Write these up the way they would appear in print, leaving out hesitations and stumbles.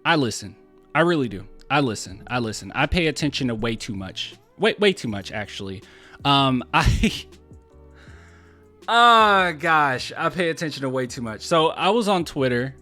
I listen. I really do. I listen. I pay attention to way too much. Way too much, actually. Oh gosh, I pay attention to way too much. So I was on Twitter.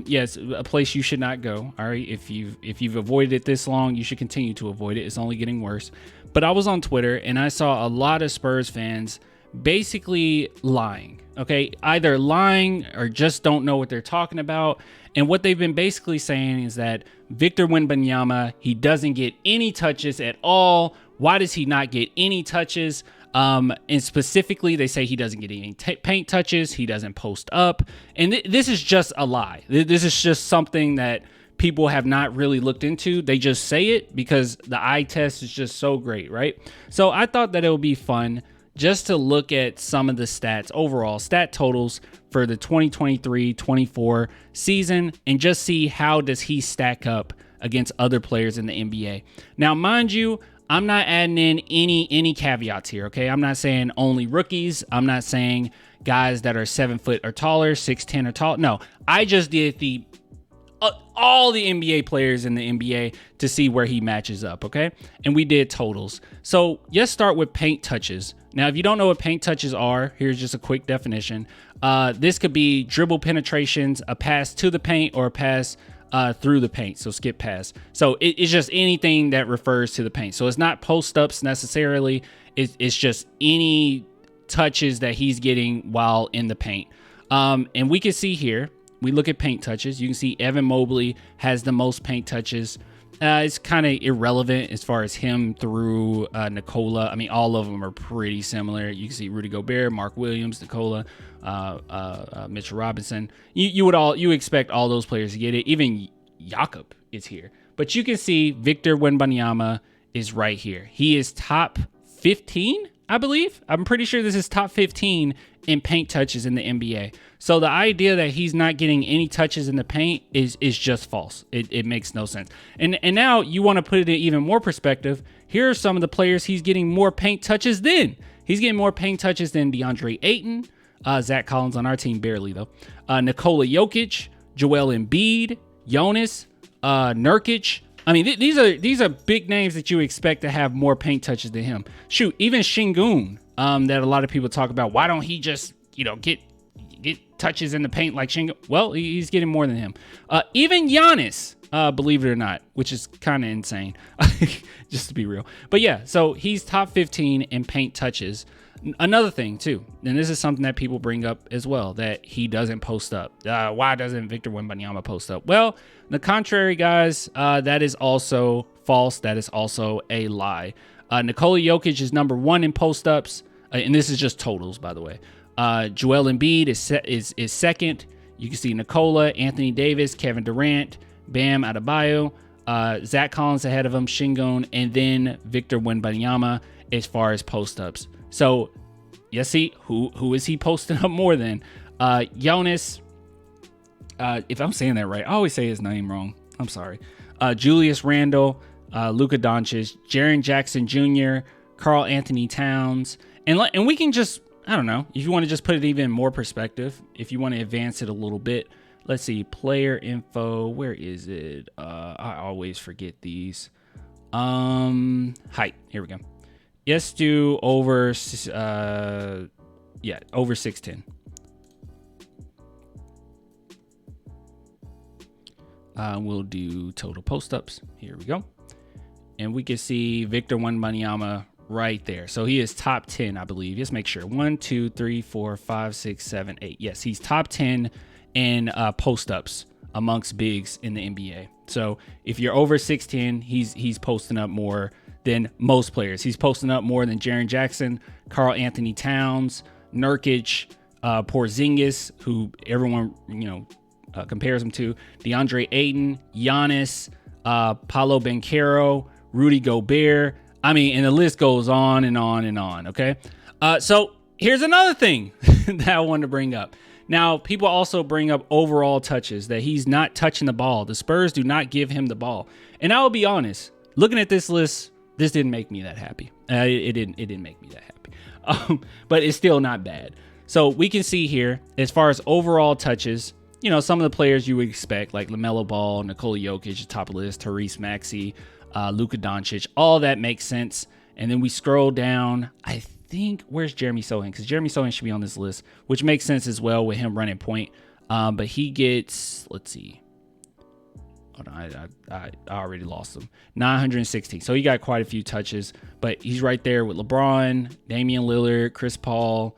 Yes, a place you should not go. All right, if you've avoided it this long, you should continue to avoid it. It's only getting worse. But I was on Twitter and I saw a lot of Spurs fans basically lying. Okay, either lying or just don't know what they're talking about. And what they've been basically saying is that Victor Wembanyama, he doesn't get any touches at all. Why does he not get any touches? And specifically, they say he doesn't get any paint touches. He doesn't post up. And this is just a lie. This is just something that people have not really looked into. They just say it because the eye test is just so great, right? So I thought that it would be fun just to look at some of the stats, overall stat totals for the 2023-24 season, and just see how does he stack up against other players in the NBA. Now, mind you, I'm not adding in any caveats here, okay? I'm not saying only rookies. I'm not saying guys that are 7 foot or taller, 6'10" or tall. No, I just did all the NBA players in the NBA to see where he matches up, okay? And we did totals. So let's start with paint touches. Now, if you don't know what paint touches are, here's just a quick definition. This could be dribble penetrations, a pass to the paint, or a pass through the paint, so skip pass. So it's just anything that refers to the paint. So it's not post-ups necessarily. It's just any touches that he's getting while in the paint. And we can see here, we look at paint touches. You can see Evan Mobley has the most paint touches. It's kind of irrelevant as far as him through Nikola. I mean, all of them are pretty similar. You can see Rudy Gobert, Mark Williams, Nikola, Mitchell Robinson. You expect all those players to get it. Even Jakob is here. But you can see Victor Wembanyama is right here. He is top 15, I believe. I'm pretty sure this is top 15 in paint touches in the NBA. So the idea that he's not getting any touches in the paint is just false. It makes no sense. And now you want to put it in even more perspective. Here are some of the players he's getting more paint touches than. He's getting more paint touches than DeAndre Ayton, Zach Collins on our team, barely though, Nikola Jokic, Joel Embiid, Jonas, Nurkic. I mean, these are big names that you expect to have more paint touches than him. Shoot, even Şengün, that a lot of people talk about. Why don't he just, get touches in the paint like Şengün? Well, he's getting more than him. Even Giannis, believe it or not, which is kind of insane, just to be real. But yeah, so he's top 15 in paint touches. Another thing too, and this is something that people bring up as well, that he doesn't post up. Why doesn't Victor Wembanyama post up? Well, the contrary, guys, that is also false. That is also a lie. Nikola Jokic is number 1 in post ups, and this is just totals, by the way. Joel Embiid is second. You can see Nikola, Anthony Davis, Kevin Durant, Bam Adebayo, Zach Collins ahead of him, Şengün, and then Victor Wembanyama as far as post ups. So, you see, who is he posting up more than? Jonas, if I'm saying that right, I always say his name wrong. I'm sorry. Julius Randle, Luka Doncic, Jaren Jackson Jr., Karl Anthony Towns. And we can just, I don't know, if you want to just put it even more perspective, if you want to advance it a little bit, let's see, player info, where is it? I always forget these. Height, here we go. Let's do over 6'10". We'll do total post-ups. Here we go. And we can see Victor Wembanyama right there. So he is top 10, I believe. Let's make sure. 1, 2, 3, 4, 5, 6, 7, 8. Yes, he's top 10 in post-ups amongst bigs in the NBA. So if you're over 6'10", he's posting up more than most players. He's posting up more than Jaren Jackson, Karl Anthony Towns, Nurkic, Porzingis, who everyone compares him to, DeAndre Ayton, Giannis, Paolo Banchero, Rudy Gobert. I mean, and the list goes on and on and on. Okay, so here's another thing that I wanted to bring up. Now, people also bring up overall touches, that he's not touching the ball. The Spurs do not give him the ball, and I will be honest. Looking at this list, this didn't make me that happy. It didn't make me that happy. But it's still not bad. So we can see here, as far as overall touches, some of the players you would expect, like LaMelo Ball, Nikola Jokic, top of the list, Tyrese Maxey, Luka Doncic, all that makes sense. And then we scroll down. I think, where's Jeremy Sohan? Because Jeremy Sohan should be on this list, which makes sense as well with him running point. But he gets, let's see. Hold on, I already lost him. 916. So he got quite a few touches, but he's right there with LeBron, Damian Lillard, Chris Paul.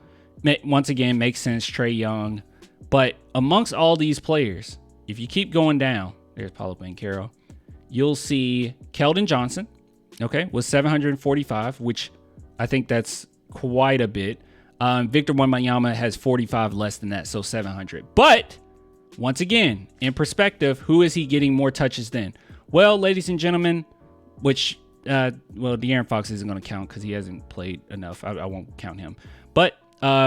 Once again, makes sense, Trae Young. But amongst all these players, if you keep going down, there's Paulo Banchero, you'll see Keldon Johnson, okay, with 745, which I think that's quite a bit. Victor Wembanyama has 45 less than that, so 700. But once again, in perspective, who is he getting more touches than? Well, ladies and gentlemen, which, De'Aaron Fox isn't going to count because he hasn't played enough. I won't count him. But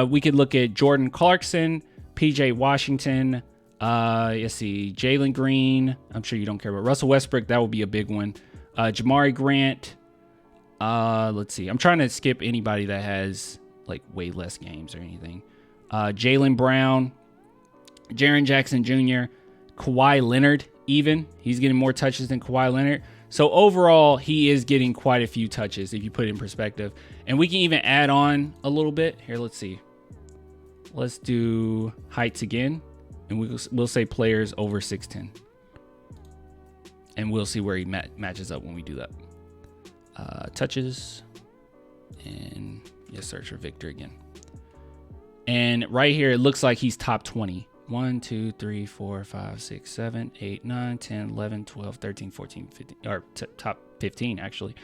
we could look at Jordan Clarkson, PJ Washington, let's see, Jalen Green. I'm sure you don't care about Russell Westbrook. That would be a big one. Jamari Grant. Let's see. I'm trying to skip anybody that has like way less games or anything. Jaylen Brown, Jaren Jackson Jr., Kawhi Leonard, even. He's getting more touches than Kawhi Leonard. So overall, he is getting quite a few touches if you put it in perspective. And we can even add on a little bit. Here, let's see. Let's do heights again. And we'll say players over 6'10". And we'll see where he matches up when we do that. Touches. And yes, search for Victor again. And right here, it looks like he's top 20. 1, 2, 3, 4, 5, 6, 7, 8, 9, 10, 11, 12, 13, 14, 15, or top 15 actually.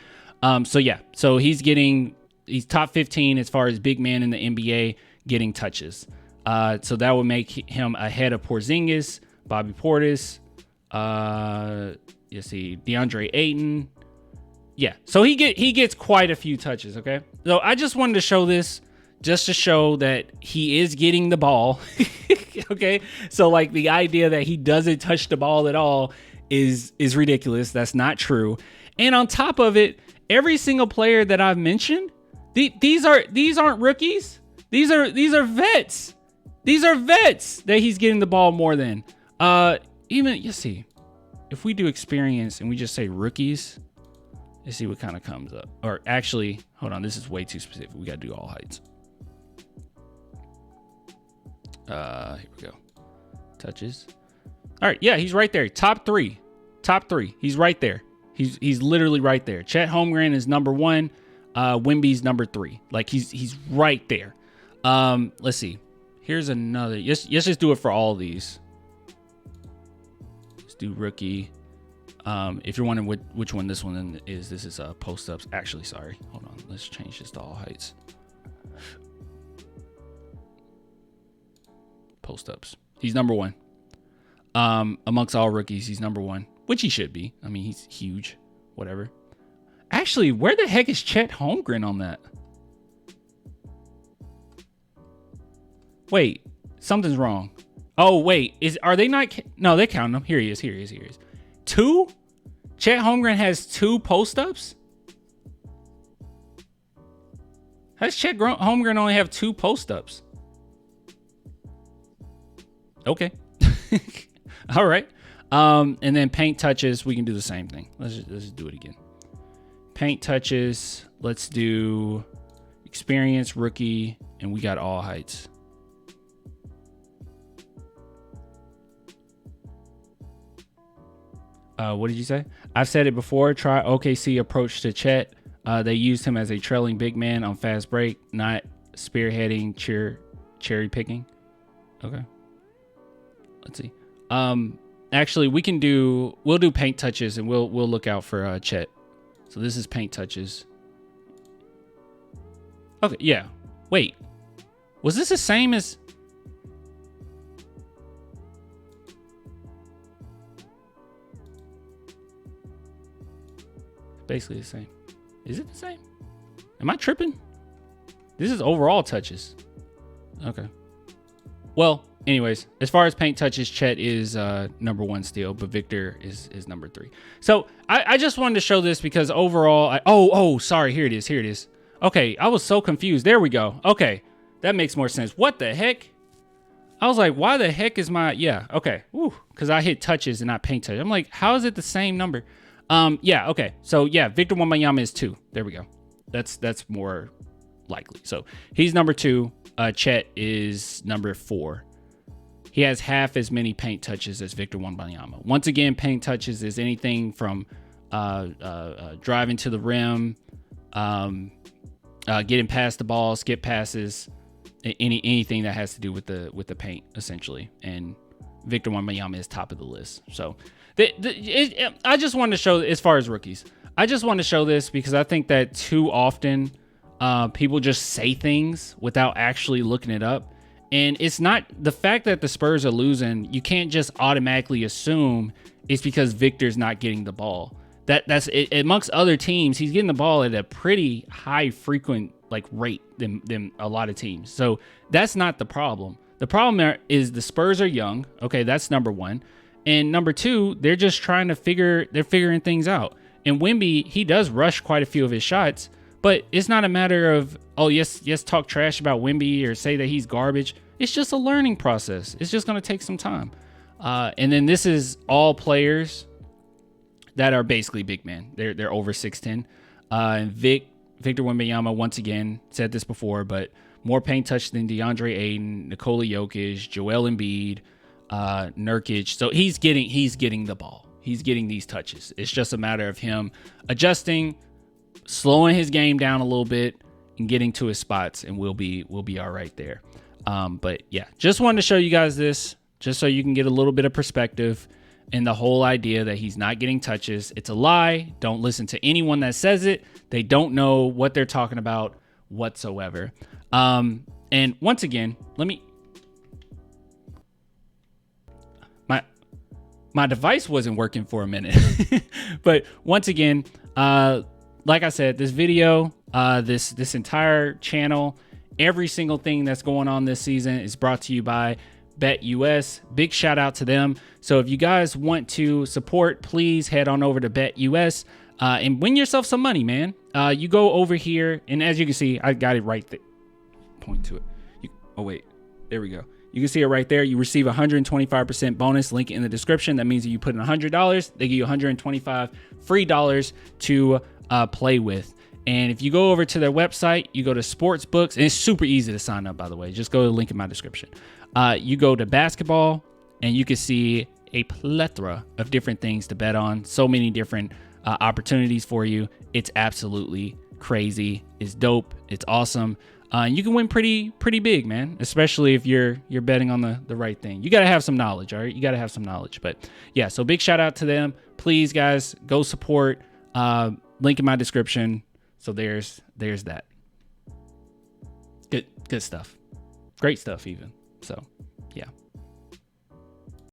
So he's top 15 as far as big man in the NBA getting touches. So that would make him ahead of Porzingis, Bobby Portis, you see DeAndre Ayton. Yeah, so he gets quite a few touches. Okay, so I just wanted to show this just to show that he is getting the ball. Okay, so like the idea that he doesn't touch the ball at all is ridiculous. That's not true. And on top of it, every single player that I've mentioned, these aren't rookies. These are vets. These are vets that he's getting the ball more than. Even you see, if we do experience and we just say rookies, let's see what kind of comes up. Or actually, hold on, this is way too specific. We got to do all heights. Here we go. Touches. All right, yeah, he's right there. Top three. He's right there. He's literally right there. Chet Holmgren is number 1. Wemby's number 3. Like he's right there. Let's see. Here's another. Let's just do it for all of these. Let's do rookie. If you're wondering which one this one is, this is post ups. Actually, sorry. Hold on. Let's change this to all heights. Post ups. He's number 1. Amongst all rookies, he's number 1, which he should be. I mean, he's huge. Whatever. Actually, where the heck is Chet Holmgren on that? Wait, something's wrong. Oh, wait. Are they not? No, they count him. Here he is. 2? Chet Holmgren has 2 post-ups? How does Chet Holmgren only have 2 post-ups? Okay. All right. And then paint touches, we can do the same thing. Let's just do it again. Paint touches. Let's do experience, rookie, and we got all heights. What did you say? I've said it before. Try OKC approach to Chet. They used him as a trailing big man on fast break, not spearheading, cherry picking. Okay. Let's see. Actually, we'll do paint touches and we'll look out for Chet. So this is paint touches. Okay, yeah. Wait. Was this the same as? Basically the same. Is it the same? Am I tripping? This is overall touches. Okay. Well, anyways, as far as paint touches, Chet is number 1 still, but Victor is number 3. So I just wanted to show this because overall, sorry, here it is. Okay, I was so confused. There we go. Okay, that makes more sense. What the heck? I was like, why the heck is my, yeah, okay. Ooh, because I hit touches and not paint touches. I'm like, how is it the same number? Yeah, okay. So yeah, Victor Wembanyama is 2. There we go. That's more likely. So he's number 2. Chet is number 4. He has half as many paint touches as Victor Wembanyama. Once again, paint touches is anything from driving to the rim, getting past the ball, skip passes, anything that has to do with the paint, essentially. And Victor Wembanyama is top of the list. So I just wanted to show, as far as rookies, I just want to show this because I think that too often people just say things without actually looking it up. And it's not the fact that the Spurs are losing. You can't just automatically assume it's because Victor's not getting the ball. That's it, amongst other teams. He's getting the ball at a pretty high frequent rate than a lot of teams. So that's not the problem. The problem is the Spurs are young. Okay, that's number 1. And number 2, they're just trying to figuring things out. And Wemby, he does rush quite a few of his shots, but it's not a matter of, oh, yes, talk trash about Wemby or say that he's garbage. It's just a learning process. It's just going to take some time. And then this is all players that are basically big men. They're over 6'10". And Victor Wembanyama, once again, said this before, but more paint touch than DeAndre Ayton, Nikola Jokic, Joel Embiid, Nurkic. So he's getting the ball. He's getting these touches. It's just a matter of him adjusting, slowing his game down a little bit, and getting to his spots, and we'll be all right there. But yeah, just wanted to show you guys this, just so you can get a little bit of perspective. And the whole idea that he's not getting touches, it's a lie. Don't listen to anyone that says it. They don't know what they're talking about whatsoever. And once again, my device wasn't working for a minute. But once again, like I said, this video, this entire channel, every single thing that's going on this season is brought to you by BetUS. Big shout out to them. So if you guys want to support, please head on over to BetUS and win yourself some money, man. You go over here, and as you can see, I got it right there. Point to it. Oh wait, there we go. You can see it right there. You receive 125% bonus. Link in the description. That means that you put in $100, they give you 125 free dollars to play with. And if you go over to their website, you go to sports books, and it's super easy to sign up, by the way. Just go to the link in my description. You go to basketball, and you can see a plethora of different things to bet on. So many different opportunities for you. It's absolutely crazy. It's dope. It's awesome. And you can win pretty big, man, especially if you're betting on the right thing. You got to have some knowledge, all right? You got to have some knowledge. But yeah, so big shout out to them. Please, guys, go support. Link in my description. So there's that. Good stuff. Great stuff even. So, yeah.